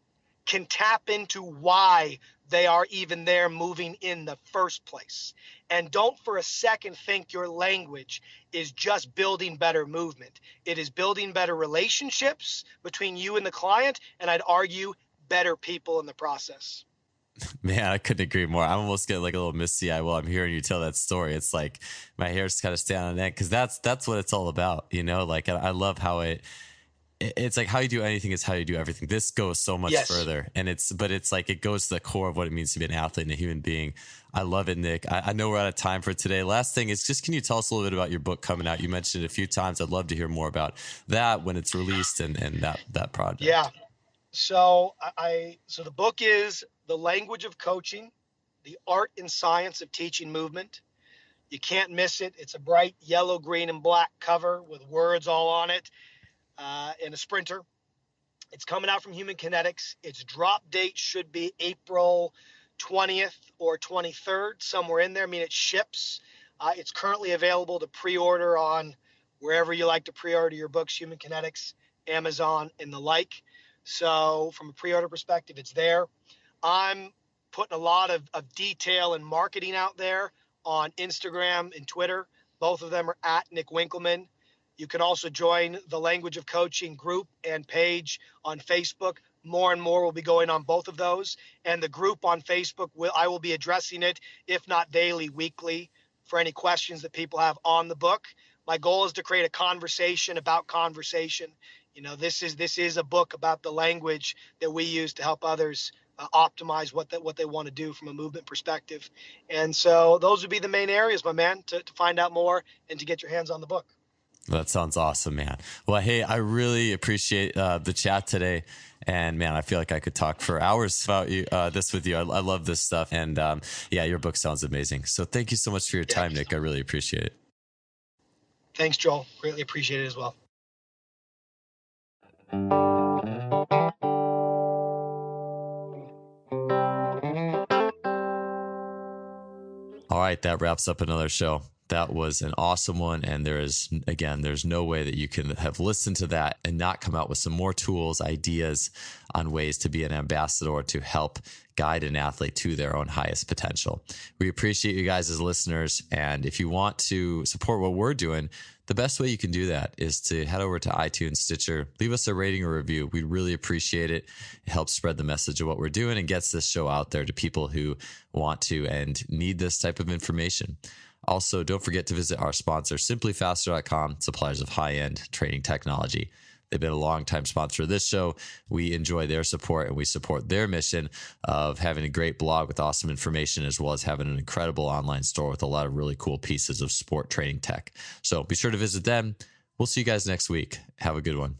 can tap into why they are even there moving in the first place. And don't for a second think your language is just building better movement. It is building better relationships between you and the client, and I'd argue better people in the process. Man, I couldn't agree more. I'm almost getting like a little misty-eyed while I'm hearing you tell that story. It's like my hair's kind of standing on end because that's what it's all about, Like I love how it's like how you do anything is how you do everything. This goes so much further, and it's like it goes to the core of what it means to be an athlete and a human being. I love it, Nick. I know we're out of time for today. Last thing is just, can you tell us a little bit about your book coming out? You mentioned it a few times. I'd love to hear more about that when it's released and that project. Yeah. So the book is The Language of Coaching, the Art and Science of Teaching Movement. You can't miss it. It's a bright yellow, green, and black cover with words all on it. And a sprinter. It's coming out from Human Kinetics. Its drop date should be April 20th or 23rd, somewhere in there. I mean, it ships. It's currently available to pre-order on wherever you like to pre-order your books, Human Kinetics, Amazon, and the like. So from a pre-order perspective, it's there. I'm putting a lot of detail and marketing out there on Instagram and Twitter, Both of them are at Nick Winkelman. You can also join the Language of Coaching group and page on Facebook. More and more will be going on both of those. And the group on Facebook, I will be addressing it, if not daily, weekly, for any questions that people have on the book. My goal is to create a conversation about conversation. This is a book about the language that we use to help others optimize what they want to do from a movement perspective. And so those would be the main areas, my man, to find out more and to get your hands on the book. That sounds awesome, man. Well, hey, I really appreciate the chat today. And man, I feel like I could talk for hours about this with you. I love this stuff. And yeah, your book sounds amazing. So thank you so much for your time, Nick. I really appreciate it. Thanks, Joel. Greatly appreciate it as well. All right, that wraps up another show. That was an awesome one. And there's no way that you can have listened to that and not come out with some more tools, ideas on ways to be an ambassador to help guide an athlete to their own highest potential. We appreciate you guys as listeners. And if you want to support what we're doing, the best way you can do that is to head over to iTunes, Stitcher, leave us a rating or review. We'd really appreciate it. It helps spread the message of what we're doing and gets this show out there to people who want to and need this type of information. Also, don't forget to visit our sponsor, SimpliFaster.com, suppliers of high-end training technology. They've been a long-time sponsor of this show. We enjoy their support, and we support their mission of having a great blog with awesome information, as well as having an incredible online store with a lot of really cool pieces of sport training tech. So be sure to visit them. We'll see you guys next week. Have a good one.